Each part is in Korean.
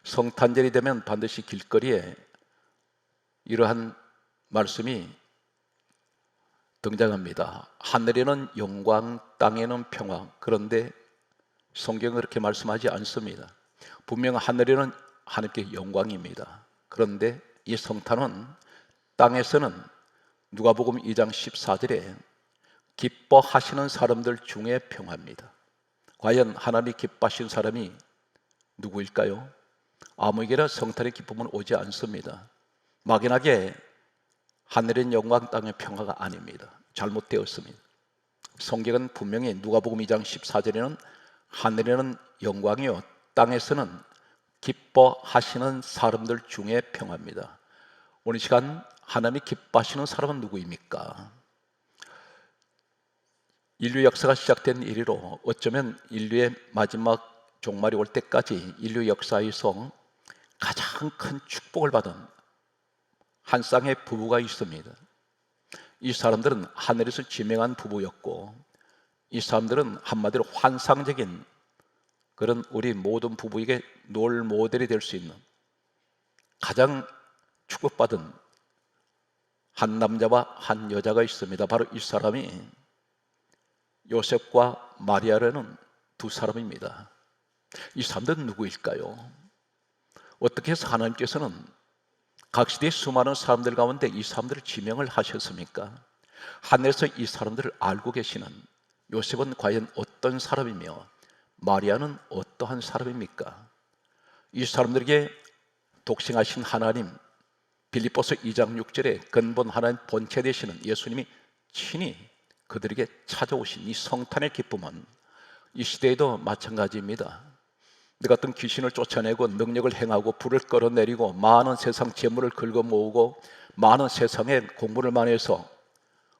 성탄절이 되면 반드시 길거리에 이러한 말씀이 등장합니다. 하늘에는 영광, 땅에는 평화. 그런데 성경은 그렇게 말씀하지 않습니다. 분명 하늘에는 하나님께 영광입니다. 그런데 이 성탄은 땅에서는 누가복음 2장 14절에 기뻐하시는 사람들 중에 평화입니다. 과연 하나님이 기뻐하시는 사람이 누구일까요? 아무에게나 성탄의 기쁨은 오지 않습니다. 막연하게 하늘엔 영광, 땅의 평화가 아닙니다. 잘못되었습니다. 성경은 분명히 누가복음 2장 14절에는 하늘에는 영광이요 땅에서는 기뻐하시는 사람들 중에 평화입니다. 오늘 시간 하나님이 기뻐하시는 사람은 누구입니까? 인류 역사가 시작된 이래로 어쩌면 인류의 마지막 종말이 올 때까지 인류 역사에서 가장 큰 축복을 받은 한 쌍의 부부가 있습니다. 이 사람들은 하늘에서 지명한 부부였고, 이 사람들은 한마디로 환상적인 그런 우리 모든 부부에게 롤 모델이 될 수 있는 가장 축복받은 한 남자와 한 여자가 있습니다. 바로 이 사람이 요셉과 마리아라는 두 사람입니다. 이 사람들은 누구일까요? 어떻게 해서 하나님께서는 각 시대의 수많은 사람들 가운데 이 사람들을 지명을 하셨습니까? 하늘에서 이 사람들을 알고 계시는 요셉은 과연 어떤 사람이며 마리아는 어떠한 사람입니까? 이 사람들에게 독생하신 하나님, 빌립보서 2장 6절에 근본 하나님 본체 되시는 예수님이 친히 그들에게 찾아오신 이 성탄의 기쁨은 이 시대에도 마찬가지입니다. 내 같은 귀신을 쫓아내고 능력을 행하고 불을 끌어내리고 많은 세상 재물을 긁어 모으고 많은 세상에 공부를 많이 해서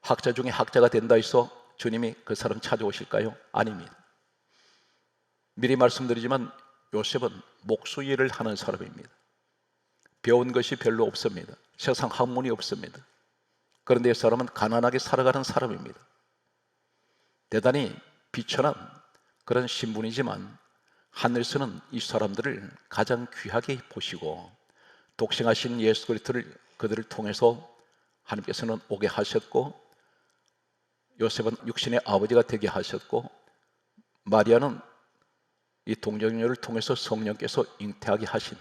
학자 중에 학자가 된다 해서 주님이 그 사람 찾아오실까요? 아닙니다. 미리 말씀드리지만 요셉은 목수 일을 하는 사람입니다. 배운 것이 별로 없습니다. 세상 학문이 없습니다. 그런데 이 사람은 가난하게 살아가는 사람입니다. 대단히 비천한 그런 신분이지만 하늘에서는 이 사람들을 가장 귀하게 보시고 독생하신 예수 그리스도를 그들을 통해서 하나님께서는 오게 하셨고, 요셉은 육신의 아버지가 되게 하셨고, 마리아는 이 동정녀를 통해서 성령께서 잉태하게 하신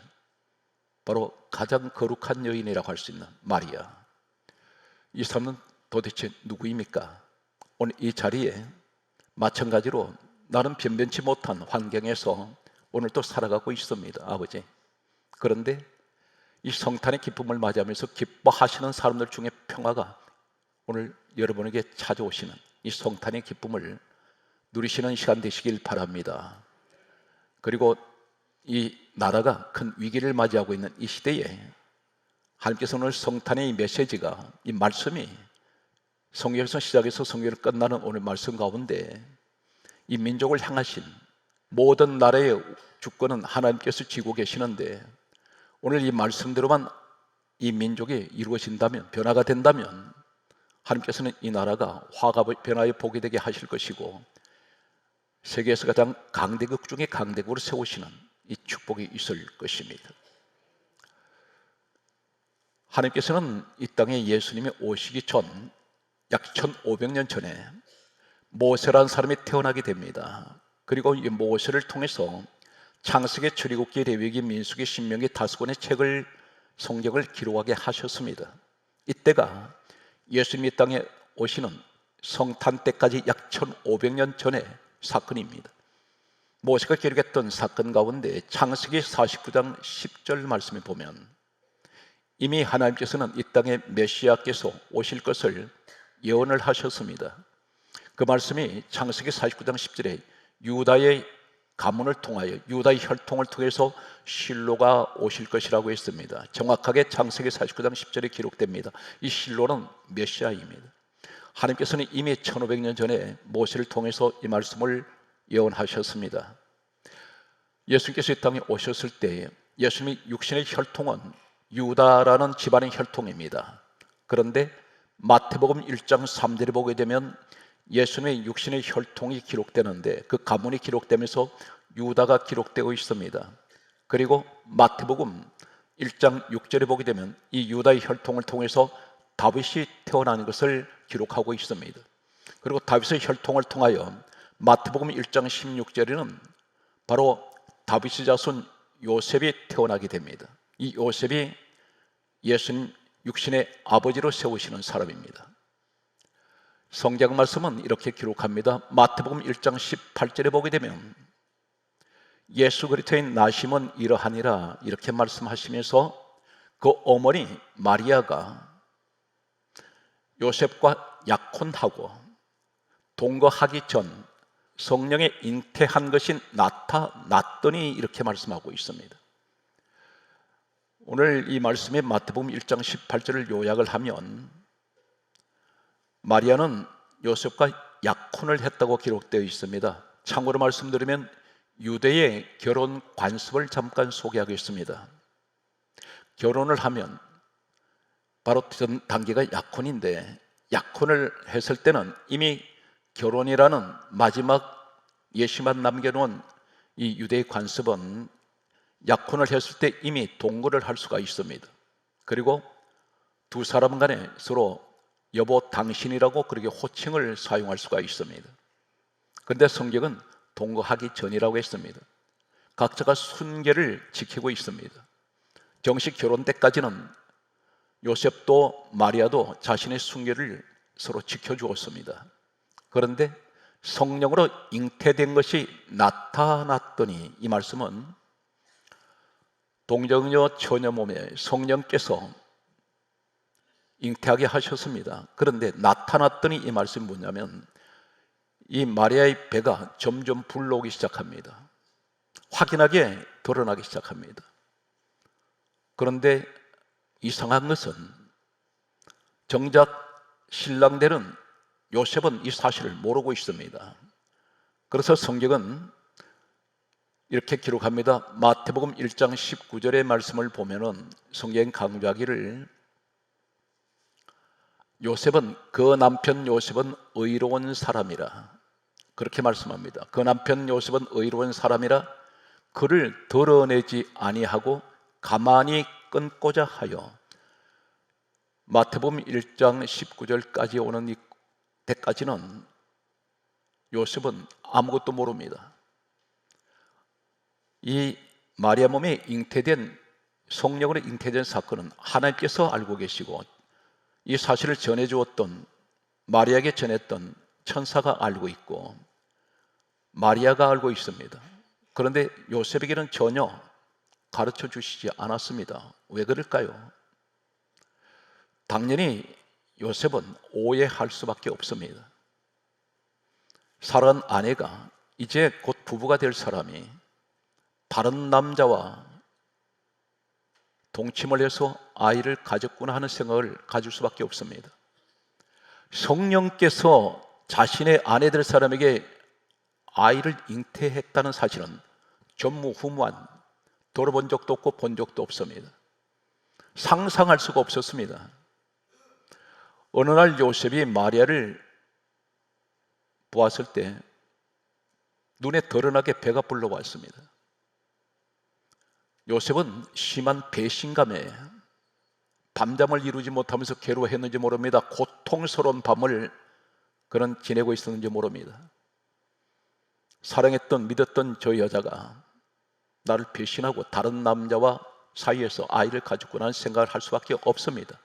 바로 가장 거룩한 여인이라고 할 수 있는 마리아. 이 사람은 도대체 누구입니까? 오늘 이 자리에 마찬가지로 나는 변변치 못한 환경에서 오늘도 살아가고 있습니다, 아버지. 그런데 이 성탄의 기쁨을 맞이하면서 기뻐하시는 사람들 중에 평화가 오늘 여러분에게 찾아오시는 이 성탄의 기쁨을 누리시는 시간 되시길 바랍니다. 그리고 이 나라가 큰 위기를 맞이하고 있는 이 시대에 하나님께서 오늘 성탄의 이 메시지가, 이 말씀이 성경에서 시작해서 성경을 끝나는 오늘 말씀 가운데 이 민족을 향하신 모든 나라의 주권은 하나님께서 쥐고 계시는데, 오늘 이 말씀대로만 이 민족이 이루어진다면, 변화가 된다면 하나님께서는 이 나라가 화가 변화의 복이 되게 하실 것이고 세계에서 가장 강대국 중에 강대국으로 세우시는 이 축복이 있을 것입니다. 하나님께서는 이 땅에 예수님이 오시기 전 약 1500년 전에 모세라는 사람이 태어나게 됩니다. 그리고 이 모세를 통해서 창세기, 출애굽기, 레위기, 민수기, 신명기 5권의 책을, 성경을 기록하게 하셨습니다. 이때가 예수님이 이 땅에 오시는 성탄 때까지 약 1500년 전의 사건입니다. 모세가 기록했던 사건 가운데 창세기 49장 10절 말씀에 보면 이미 하나님께서는 이 땅에 메시아께서 오실 것을 예언을 하셨습니다. 그 말씀이 창세기 49장 10절에 유다의 가문을 통하여, 유다의 혈통을 통해서 실로가 오실 것이라고 했습니다. 정확하게 창세기 49장 10절에 기록됩니다. 이 실로는 메시아입니다. 하나님께서는 이미 1500년 전에 모세를 통해서 이 말씀을 예언하셨습니다. 예수님께서 이 땅에 오셨을 때 예수님의 육신의 혈통은 유다라는 집안의 혈통입니다. 그런데 마태복음 1장 3절에 보게 되면 예수님의 육신의 혈통이 기록되는데 그 가문이 기록되면서 유다가 기록되고 있습니다. 그리고 마태복음 1장 6절에 보게 되면 이 유다의 혈통을 통해서 다윗이 태어나는 것을 기록하고 있습니다. 그리고 다윗의 혈통을 통하여 마태복음 1장 16절에는 바로 다윗의 자손 요셉이 태어나게 됩니다. 이 요셉이 예수님 육신의 아버지로 세우시는 사람입니다. 성경 말씀은 이렇게 기록합니다. 마태복음 1장 18절에 보게 되면 예수 그리스도의 나심은 이러하니라 이렇게 말씀하시면서 그 어머니 마리아가 요셉과 약혼하고 동거하기 전 성령의 잉태한 것이 나타났더니 이렇게 말씀하고 있습니다. 오늘 이 말씀의 마태복음 1장 18절을 요약을 하면 마리아는 요셉과 약혼을 했다고 기록되어 있습니다. 참고로 말씀드리면 유대의 결혼 관습을 잠깐 소개하겠습니다. 결혼을 하면 바로 전 단계가 약혼인데, 약혼을 했을 때는 이미 결혼이라는 마지막 예시만 남겨놓은 이 유대의 관습은 약혼을 했을 때 이미 동거를 할 수가 있습니다. 그리고 두 사람 간에 서로 여보 당신이라고 그렇게 호칭을 사용할 수가 있습니다. 그런데 성경은 동거하기 전이라고 했습니다. 각자가 순계를 지키고 있습니다. 정식 결혼 때까지는 요셉도 마리아도 자신의 순계를 서로 지켜주었습니다. 그런데 성령으로 잉태된 것이 나타났더니, 이 말씀은 동정녀 처녀 몸에 성령께서 잉태하게 하셨습니다. 그런데 나타났더니 이 말씀이 뭐냐면 이 마리아의 배가 점점 불러오기 시작합니다. 확연하게 드러나기 시작합니다. 그런데 이상한 것은 정작 신랑들은 요셉은 이 사실을 모르고 있습니다. 그래서 성경은 이렇게 기록합니다. 마태복음 1장 19절의 말씀을 보면은 성경 강조하기를 요셉은 그 남편 요셉은 의로운 사람이라 그렇게 말씀합니다. 그 남편 요셉은 의로운 사람이라 그를 드러내지 아니하고 가만히 끊고자 하여. 마태복음 1장 19절까지 오는 이 때까지는 요셉은 아무것도 모릅니다. 이 마리아 몸에 잉태된, 성령으로 잉태된 사건은 하나님께서 알고 계시고 이 사실을 전해주었던, 마리아에게 전했던 천사가 알고 있고 마리아가 알고 있습니다. 그런데 요셉에게는 전혀 가르쳐 주시지 않았습니다. 왜 그럴까요? 당연히 요셉은 오해할 수밖에 없습니다. 사랑하는 아내가 이제 곧 부부가 될 사람이 다른 남자와 동침을 해서 아이를 가졌구나 하는 생각을 가질 수밖에 없습니다. 성령께서 자신의 아내 될 사람에게 아이를 잉태했다는 사실은 전무후무한, 들어본 적도 없고 본 적도 없습니다. 상상할 수가 없었습니다. 어느 날 요셉이 마리아를 보았을 때 눈에 드러나게 배가 불러왔습니다. 요셉은 심한 배신감에 밤잠을 이루지 못하면서 괴로워했는지 모릅니다. 고통스러운 밤을 그는 지내고 있었는지 모릅니다. 사랑했던, 믿었던 저 여자가 나를 배신하고 다른 남자와 사이에서 아이를 가졌구나 하는 생각을 할 수밖에 없습니다.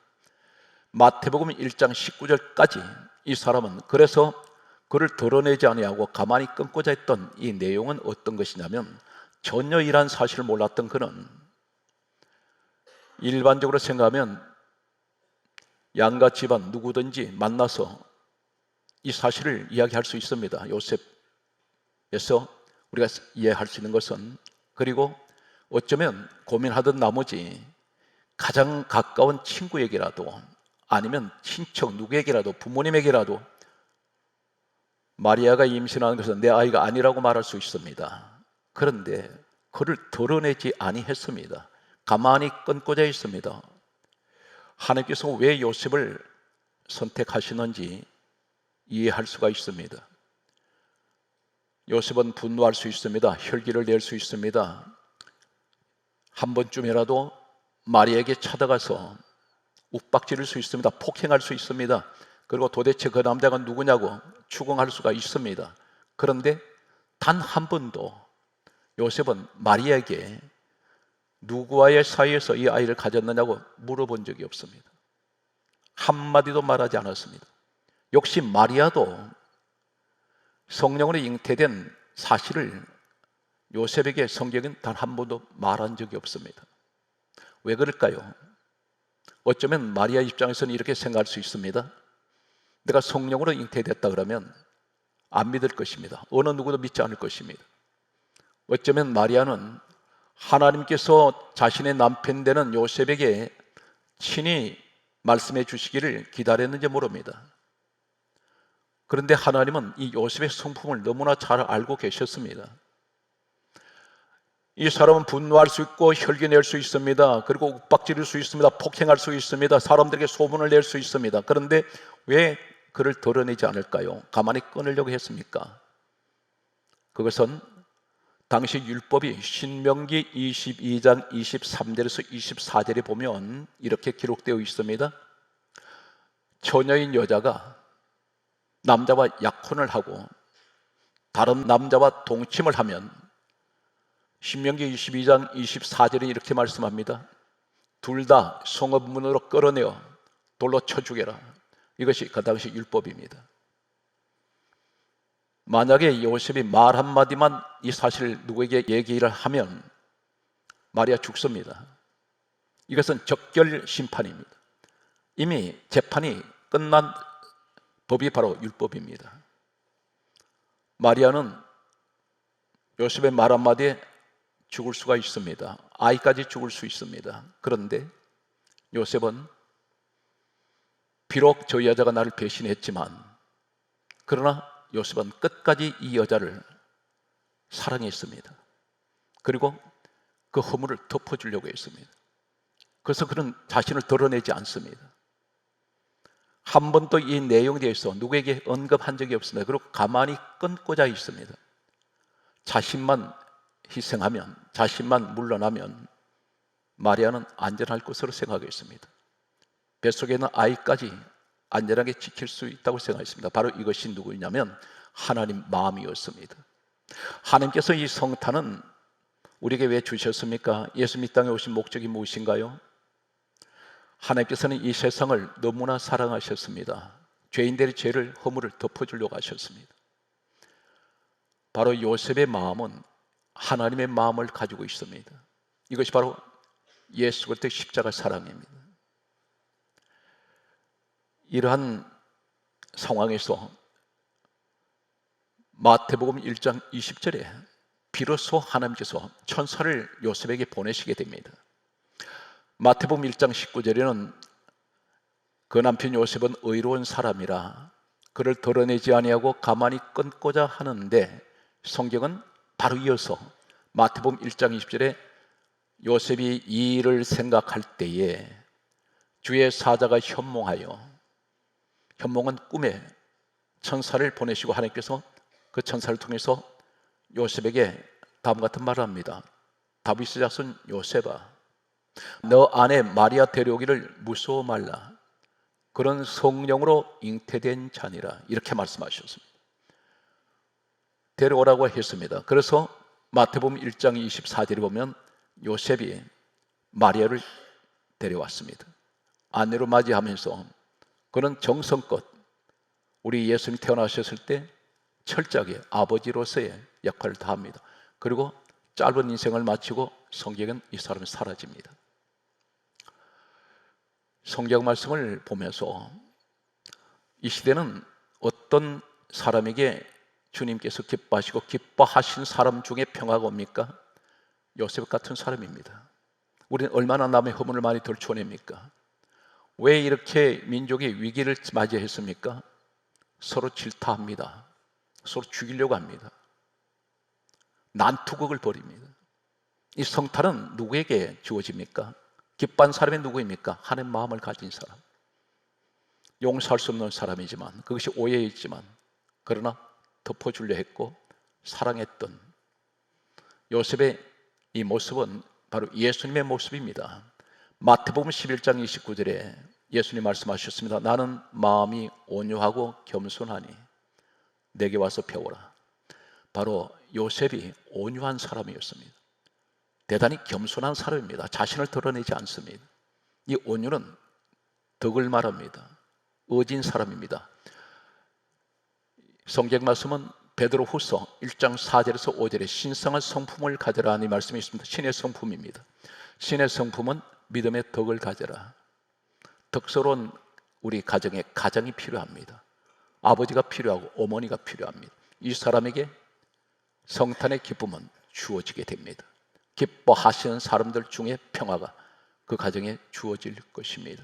마태복음 1장 19절까지 이 사람은 그래서 그를 드러내지 아니하고 가만히 끊고자 했던 이 내용은 어떤 것이냐면, 전혀 이러한 사실을 몰랐던 그는 일반적으로 생각하면 양가 집안 누구든지 만나서 이 사실을 이야기할 수 있습니다. 요셉에서 우리가 이해할 수 있는 것은, 그리고 어쩌면 고민하던 나머지 가장 가까운 친구에게라도 아니면 친척 누구에게라도, 부모님에게라도 마리아가 임신하는 것은 내 아이가 아니라고 말할 수 있습니다. 그런데 그를 드러내지 아니했습니다. 가만히 끊고자 했습니다. 하나님께서 왜 요셉을 선택하시는지 이해할 수가 있습니다. 요셉은 분노할 수 있습니다. 혈기를 낼 수 있습니다. 한 번쯤이라도 마리아에게 찾아가서 윽박지를 수 있습니다. 폭행할 수 있습니다. 그리고 도대체 그 남자가 누구냐고 추궁할 수가 있습니다. 그런데 단 한 번도 요셉은 마리아에게 누구와의 사이에서 이 아이를 가졌느냐고 물어본 적이 없습니다. 한마디도 말하지 않았습니다. 역시 마리아도 성령으로 잉태된 사실을 요셉에게 성경은 단 한 번도 말한 적이 없습니다. 왜 그럴까요? 어쩌면 마리아 입장에서는 이렇게 생각할 수 있습니다. 내가 성령으로 잉태됐다 그러면 안 믿을 것입니다. 어느 누구도 믿지 않을 것입니다. 어쩌면 마리아는 하나님께서 자신의 남편 되는 요셉에게 친히 말씀해 주시기를 기다렸는지 모릅니다. 그런데 하나님은 이 요셉의 성품을 너무나 잘 알고 계셨습니다. 이 사람은 분노할 수 있고 혈기 낼 수 있습니다. 그리고 윽박지를 수 있습니다. 폭행할 수 있습니다. 사람들에게 소문을 낼 수 있습니다. 그런데 왜 그를 드러내지 않을까요? 가만히 끊으려고 했습니까? 그것은 당시 율법이 신명기 22장 23절에서 24절에 보면 이렇게 기록되어 있습니다. 처녀인 여자가 남자와 약혼을 하고 다른 남자와 동침을 하면 신명기 22장 24절에 이렇게 말씀합니다. 둘 다 성읍문으로 끌어내어 돌로 쳐 죽여라. 이것이 그 당시 율법입니다. 만약에 요셉이 말 한마디만 이 사실을 누구에게 얘기를 하면 마리아 죽습니다. 이것은 적결 심판입니다. 이미 재판이 끝난 법이 바로 율법입니다. 마리아는 요셉의 말 한마디에 죽을 수가 있습니다. 아이까지 죽을 수 있습니다. 그런데 요셉은 비록 저 여자가 나를 배신했지만 그러나 요셉은 끝까지 이 여자를 사랑했습니다. 그리고 그 허물을 덮어주려고 했습니다. 그래서 그는 자신을 드러내지 않습니다. 한 번도 이 내용에 대해서 누구에게 언급한 적이 없습니다. 그리고 가만히 끊고자 있습니다. 자신만 희생하면, 자신만 물러나면 마리아는 안전할 것으로 생각했습니다. 뱃속에 있는 아이까지 안전하게 지킬 수 있다고 생각했습니다. 바로 이것이 누구냐면 하나님 마음이었습니다. 하나님께서 이 성탄은 우리에게 왜 주셨습니까? 예수 이 땅에 오신 목적이 무엇인가요? 하나님께서는 이 세상을 너무나 사랑하셨습니다. 죄인들의 죄를 허물을 덮어주려고 하셨습니다. 바로 요셉의 마음은 하나님의 마음을 가지고 있습니다. 이것이 바로 예수 그리스도의 십자가 사랑입니다. 이러한 상황에서 마태복음 1장 20절에 비로소 하나님께서 천사를 요셉에게 보내시게 됩니다. 마태복음 1장 19절에는 그 남편 요셉은 의로운 사람이라 그를 드러내지 아니하고 가만히 끊고자 하는데, 성경은 바로 이어서 마태복음 1장 20절에 요셉이 이 일을 생각할 때에 주의 사자가 현몽하여, 현몽은 꿈에 천사를 보내시고 하나님께서 그 천사를 통해서 요셉에게 다음 같은 말을 합니다. 다윗의 자손 요셉아, 너 아내 마리아 데려오기를 무서워 말라. 그런 성령으로 잉태된 자니라. 이렇게 말씀하셨습니다. 데려오라고 했습니다. 그래서 마태복음 1장 24절에 보면 요셉이 마리아를 데려왔습니다. 아내로 맞이하면서 그는 정성껏 우리 예수님이 태어나셨을 때 철저하게 아버지로서의 역할을 다합니다. 그리고 짧은 인생을 마치고 성경은 이 사람이 사라집니다. 성경 말씀을 보면서 이 시대는 어떤 사람에게 주님께서 기뻐하시고 기뻐하신 사람 중에 평화가 옵니까? 요셉 같은 사람입니다. 우리는 얼마나 남의 허물을 많이 덜쳐냅니까? 왜 이렇게 민족이 위기를 맞이했습니까? 서로 질타합니다. 서로 죽이려고 합니다. 난투극을 벌입니다. 이 성탄은 누구에게 주어집니까? 기뻐한 사람이 누구입니까? 하나님 마음을 가진 사람. 용서할 수 없는 사람이지만, 그것이 오해였지만 그러나 덮어주려 했고 사랑했던 요셉의 이 모습은 바로 예수님의 모습입니다. 마태복음 11장 29절에 예수님 말씀하셨습니다. 나는 마음이 온유하고 겸손하니 내게 와서 배우라. 바로 요셉이 온유한 사람이었습니다. 대단히 겸손한 사람입니다. 자신을 드러내지 않습니다. 이 온유는 덕을 말합니다. 어진 사람입니다. 성경 말씀은 베드로후서 1장 4절에서 5절에 신성한 성품을 가져라 하는 말씀이 있습니다. 신의 성품입니다. 신의 성품은 믿음의 덕을 가져라. 덕스러운 우리 가정에 가장이 필요합니다. 아버지가 필요하고 어머니가 필요합니다. 이 사람에게 성탄의 기쁨은 주어지게 됩니다. 기뻐하시는 사람들 중에 평화가 그 가정에 주어질 것입니다.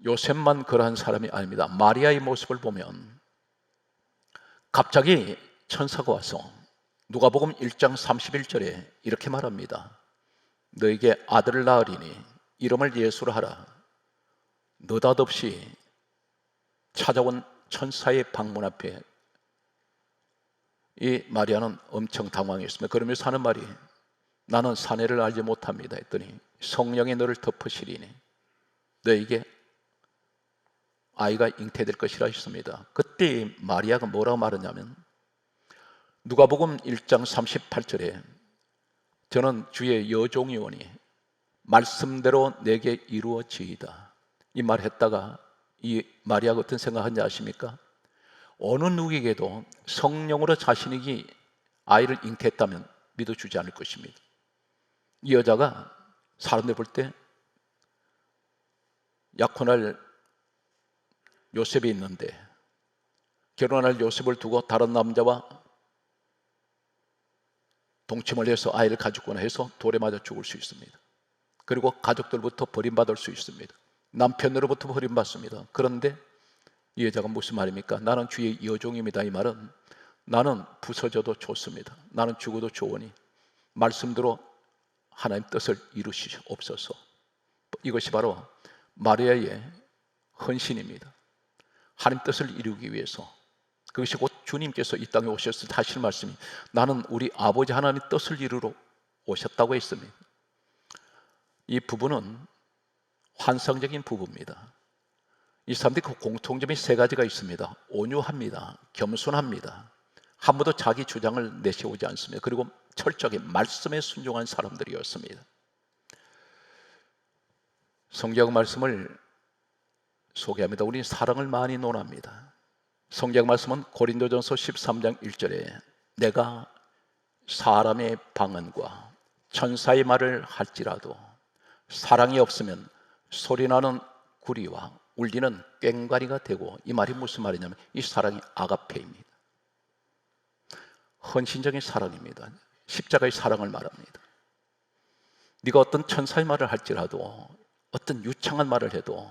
요셉만 그러한 사람이 아닙니다. 마리아의 모습을 보면 갑자기 천사가 와서 누가복음 1장 31절에 이렇게 말합니다. 너에게 아들을 낳으리니 이름을 예수로 하라. 느닷없이 찾아온 천사의 방문 앞에 이 마리아는 엄청 당황했습니다. 그러면서 하는 말이 나는 사내를 알지 못합니다 했더니 성령이 너를 덮으시리니 너에게 아이가 잉태될 것이라 했습니다. 그때 마리아가 뭐라고 말하냐면 누가복음 1장 38절에 저는 주의 여종이오니 말씀대로 내게 이루어지이다 이 말 했다가 이 마리아가 어떤 생각하는지 아십니까? 어느 누구에게도 성령으로 자신이 아이를 잉태했다면 믿어주지 않을 것입니다. 이 여자가 사람들 볼 때 약혼할 요셉이 있는데 결혼할 요셉을 두고 다른 남자와 동침을 해서 아이를 가졌거나 해서 돌에 맞아 죽을 수 있습니다. 그리고 가족들부터 버림받을 수 있습니다. 남편으로부터 버림받습니다. 그런데 이 여자가 무슨 말입니까? 나는 주의 여종입니다. 이 말은 나는 부서져도 좋습니다. 나는 죽어도 좋으니 말씀대로 하나님 뜻을 이루시옵소서. 이것이 바로 마리아의 헌신입니다. 하나님 뜻을 이루기 위해서 그것이 곧 주님께서 이 땅에 오셨을 때 하실 말씀이 나는 우리 아버지 하나님 뜻을 이루러 오셨다고 했습니다. 이 부부는 환상적인 부부입니다. 이 사람들이 그 공통점이 세 가지가 있습니다. 온유합니다. 겸손합니다. 한 번도 자기 주장을 내세우지 않습니다. 그리고 철저하게 말씀에 순종한 사람들이었습니다. 성경 말씀을 소개합니다. 우리는 사랑을 많이 논합니다. 성경 말씀은 고린도전서 13장 1절에 내가 사람의 방언과 천사의 말을 할지라도 사랑이 없으면 소리나는 구리와 울리는 꽹과리가 되고 이 말이 무슨 말이냐면 이 사랑이 아가페입니다. 헌신적인 사랑입니다. 십자가의 사랑을 말합니다. 네가 어떤 천사의 말을 할지라도 어떤 유창한 말을 해도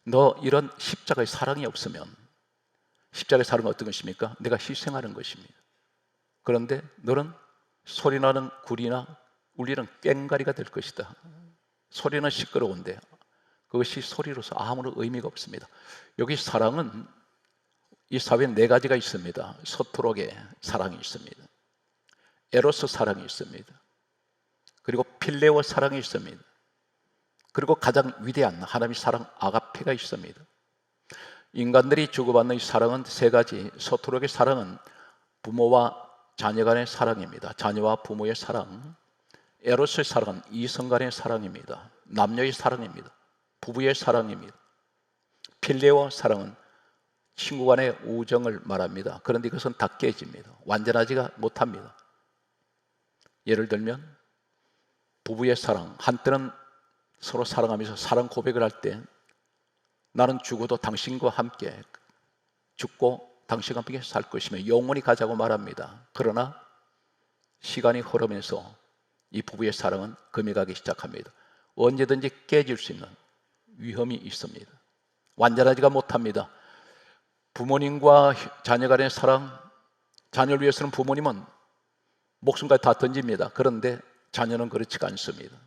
너 이런 십자가의 사랑이 없으면 십자가의 사랑은 어떤 것입니까? 내가 희생하는 것입니다. 그런데 너는 소리나는 구리나 울리는 꽹과리가 될 것이다. 소리는 시끄러운데 그것이 소리로서 아무런 의미가 없습니다. 여기 사랑은 이 사회에 네 가지가 있습니다. 서투르게 사랑이 있습니다. 에로스 사랑이 있습니다. 그리고 필레오 사랑이 있습니다. 그리고 가장 위대한 하나님의 사랑 아가페가 있습니다. 인간들이 주고받는 이 사랑은 세 가지. 서투르게 사랑은 부모와 자녀 간의 사랑입니다. 자녀와 부모의 사랑. 에로스의 사랑은 이성 간의 사랑입니다. 남녀의 사랑입니다. 부부의 사랑입니다. 필레오 사랑은 친구 간의 우정을 말합니다. 그런데 이것은 다 깨집니다. 완전하지가 못합니다. 예를 들면 부부의 사랑, 한때는 서로 사랑하면서 사랑 고백을 할 때 나는 죽어도 당신과 함께 죽고 당신과 함께 살 것이며 영원히 가자고 말합니다. 그러나 시간이 흐르면서 이 부부의 사랑은 금이 가기 시작합니다. 언제든지 깨질 수 있는 위험이 있습니다. 완전하지가 못합니다. 부모님과 자녀 간의 사랑, 자녀를 위해서는 부모님은 목숨까지 다 던집니다. 그런데 자녀는 그렇지가 않습니다.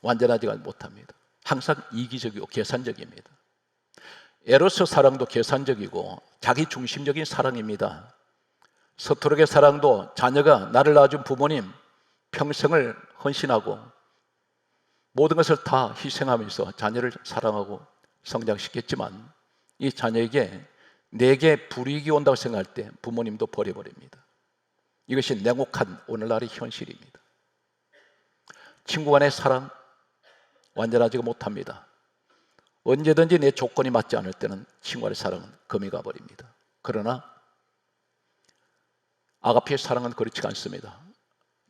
완전하지가 못합니다. 항상 이기적이고 계산적입니다. 에로스 사랑도 계산적이고 자기 중심적인 사랑입니다. 서투르게 사랑도 자녀가 나를 낳아준 부모님, 평생을 헌신하고 모든 것을 다 희생하면서 자녀를 사랑하고 성장시켰지만 이 자녀에게 내게 불이익이 온다고 생각할 때 부모님도 버려버립니다. 이것이 냉혹한 오늘날의 현실입니다. 친구 간의 사랑 완전하지 못합니다. 언제든지 내 조건이 맞지 않을 때는 친구 간의 사랑은 금이 가버립니다. 그러나 아가페의 사랑은 그렇지 않습니다.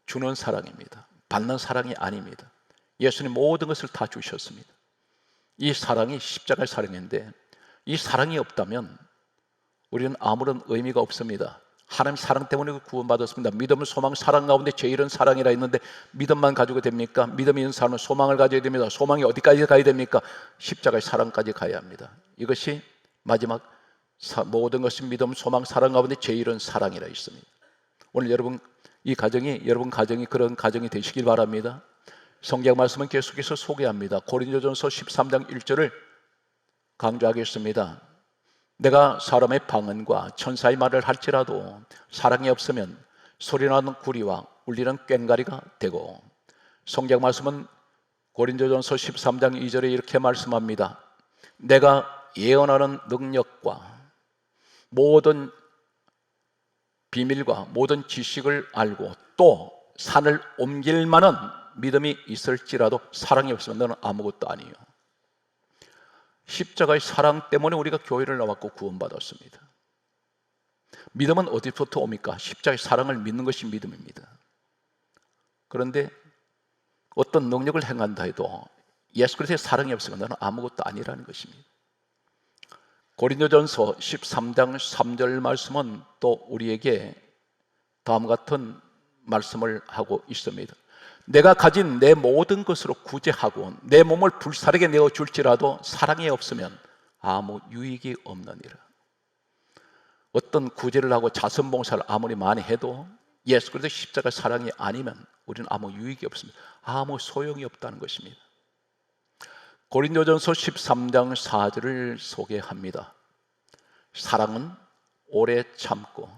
주는 사랑입니다. 받는 사랑이 아닙니다. 예수님 모든 것을 다 주셨습니다. 이 사랑이 십자가의 사랑인데 이 사랑이 없다면 우리는 아무런 의미가 없습니다. 하나님 사랑 때문에 구원받았습니다. 믿음은 소망 사랑 가운데 제일은 사랑이라 했는데 믿음만 가지고 됩니까? 믿음이 있는 사람은 소망을 가져야 됩니다. 소망이 어디까지 가야 됩니까? 십자가의 사랑까지 가야 합니다. 이것이 마지막 모든 것이 믿음, 소망, 사랑 가운데 제일은 사랑이라 있습니다. 오늘 여러분 여러분 가정이 그런 가정이 되시길 바랍니다. 성경 말씀은 계속해서 소개합니다. 고린도전서 13장 1절을 강조하겠습니다. 내가 사람의 방언과 천사의 말을 할지라도 사랑이 없으면 소리나는 구리와 울리는 꽹과리가 되고, 성경 말씀은 고린도전서 13장 2절에 이렇게 말씀합니다. 내가 예언하는 능력과 모든 비밀과 모든 지식을 알고 또 산을 옮길 만한 믿음이 있을지라도 사랑이 없으면 너는 아무것도 아니에요. 십자가의 사랑 때문에 우리가 교회를 나왔고 구원받았습니다. 믿음은 어디부터 옵니까? 십자가의 사랑을 믿는 것이 믿음입니다. 그런데 어떤 능력을 행한다 해도 예수 그리스도의 사랑이 없으면 너는 아무것도 아니라는 것입니다. 고린도전서 13장 3절 말씀은 또 우리에게 다음과 같은 말씀을 하고 있습니다. 내가 가진 내 모든 것으로 구제하고 내 몸을 불사르게 내어 줄지라도 사랑이 없으면 아무 유익이 없느니라. 어떤 구제를 하고 자선봉사를 아무리 많이 해도 예수 그리스도 십자가 사랑이 아니면 우리는 아무 유익이 없습니다. 아무 소용이 없다는 것입니다. 고린도전서 13장 4절을 소개합니다. 사랑은 오래 참고,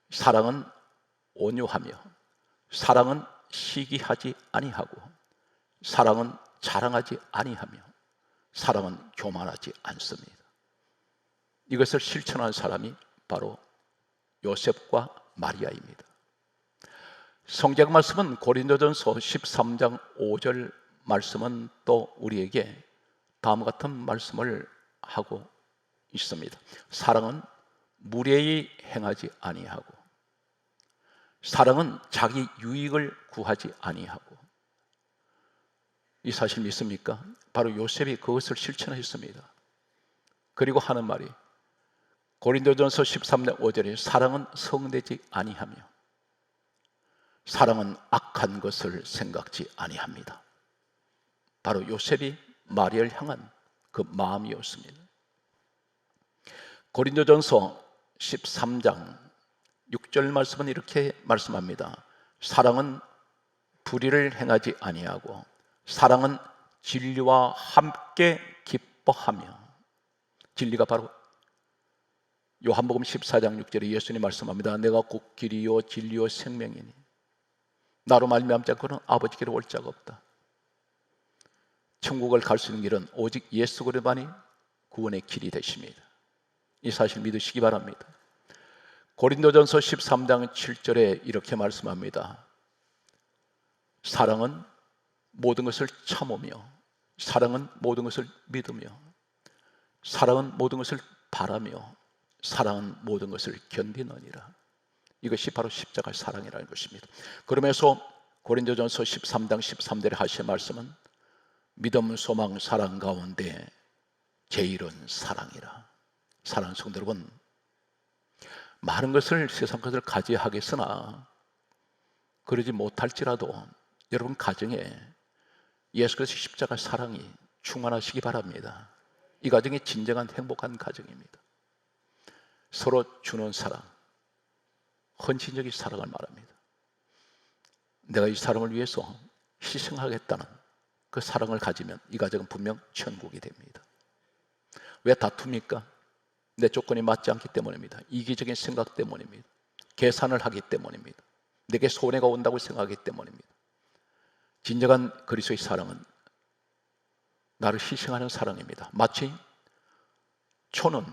사랑은 온유하며, 사랑은 시기하지 아니하고, 사랑은 자랑하지 아니하며, 사랑은 교만하지 않습니다. 이것을 실천한 사람이 바로 요셉과 마리아입니다. 성경 말씀은 고린도전서 13장 5절 말씀은 또 우리에게 다음과 같은 말씀을 하고 있습니다. 사랑은 무례히 행하지 아니하고, 사랑은 자기 유익을 구하지 아니하고. 이 사실 믿습니까? 바로 요셉이 그것을 실천했습니다. 그리고 하는 말이 고린도전서 13장 5절에 사랑은 성내지 아니하며, 사랑은 악한 것을 생각지 아니합니다. 바로 요셉이 마리아를 향한 그 마음이었습니다. 고린도전서 13장 6절 말씀은 이렇게 말씀합니다. 사랑은 불의를 행하지 아니하고, 사랑은 진리와 함께 기뻐하며. 진리가 바로 요한복음 14장 6절에 예수님이 말씀합니다. 내가 곧 길이요 진리요 생명이니 나로 말미암지 않고는 아버지께로 올 자가 없다. 천국을 갈 수 있는 길은 오직 예수 그리스도만이 구원의 길이 되십니다. 이 사실 믿으시기 바랍니다. 고린도전서 13장 7절에 이렇게 말씀합니다. 사랑은 모든 것을 참으며, 사랑은 모든 것을 믿으며, 사랑은 모든 것을 바라며, 사랑은 모든 것을 견디느니라. 이것이 바로 십자가의 사랑이라는 것입니다. 그러면서 고린도전서 13장 13절에 하신 말씀은 믿음, 소망, 사랑 가운데 제일은 사랑이라. 사랑하는 성도 여러분, 많은 것을 세상 것을 가져야 하겠으나 그러지 못할지라도 여러분 가정에 예수 그리스도의 십자가 사랑이 충만하시기 바랍니다. 이 가정이 진정한 행복한 가정입니다. 서로 주는 사랑, 헌신적인 사랑을 말합니다. 내가 이 사람을 위해서 희생하겠다는 그 사랑을 가지면 이 가정은 분명 천국이 됩니다. 왜 다툽니까? 내 조건이 맞지 않기 때문입니다. 이기적인 생각 때문입니다. 계산을 하기 때문입니다. 내게 손해가 온다고 생각하기 때문입니다. 진정한 그리스도의 사랑은 나를 희생하는 사랑입니다. 마치 초는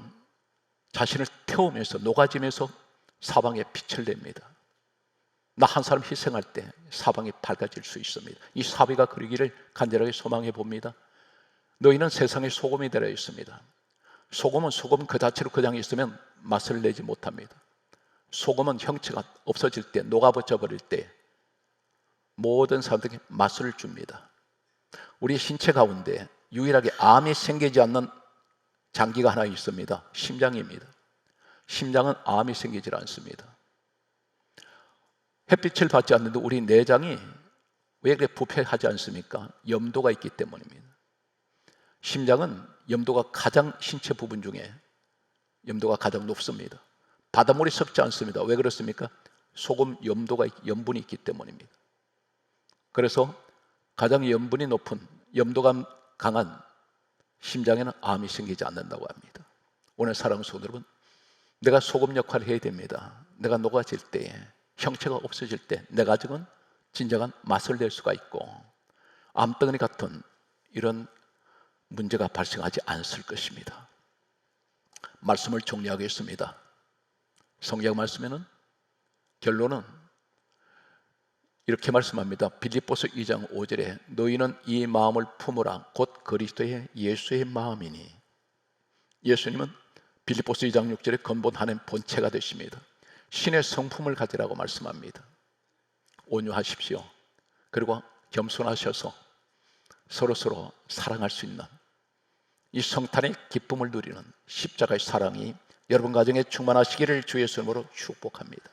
자신을 태우면서 녹아지면서 사방에 빛을 냅니다. 나 한 사람 희생할 때 사방이 밝아질 수 있습니다. 이 사비가 그러기를 간절하게 소망해 봅니다. 너희는 세상의 소금이 되어 있습니다. 소금은 소금 그 자체로 그냥 있으면 맛을 내지 못합니다. 소금은 형체가 없어질 때, 녹아버져 버릴 때 모든 사람들에게 맛을 줍니다. 우리 신체 가운데 유일하게 암이 생기지 않는 장기가 하나 있습니다. 심장입니다. 심장은 암이 생기질 않습니다. 햇빛을 받지 않는데 우리 내장이 왜 그렇게 부패하지 않습니까? 염도가 있기 때문입니다. 심장은 염도가 가장 신체 부분 중에 염도가 가장 높습니다. 바닷물이 섞지 않습니다. 왜 그렇습니까? 소금 염분이 있기 때문입니다. 그래서 가장 염분이 높은 염도가 강한 심장에는 암이 생기지 않는다고 합니다. 오늘 사랑하는 성도 여러분, 내가 소금 역할을 해야 됩니다. 내가 녹아질 때에, 형체가 없어질 때 내 가정은 진정한 맛을 낼 수가 있고 암덩어리 같은 이런 문제가 발생하지 않을 것입니다. 말씀을 정리하겠습니다. 성경 말씀에는 결론은 이렇게 말씀합니다. 빌립보서 2장 5절에 너희는 이 마음을 품으라 곧 그리스도의 예수의 마음이니. 예수님은 빌립보서 2장 6절에 근본 하나님 본체가 되십니다. 신의 성품을 가지라고 말씀합니다. 온유하십시오. 그리고 겸손하셔서 서로서로 사랑할 수 있는 이 성탄의 기쁨을 누리는 십자가의 사랑이 여러분 가정에 충만하시기를 주 예수 이름으로 축복합니다.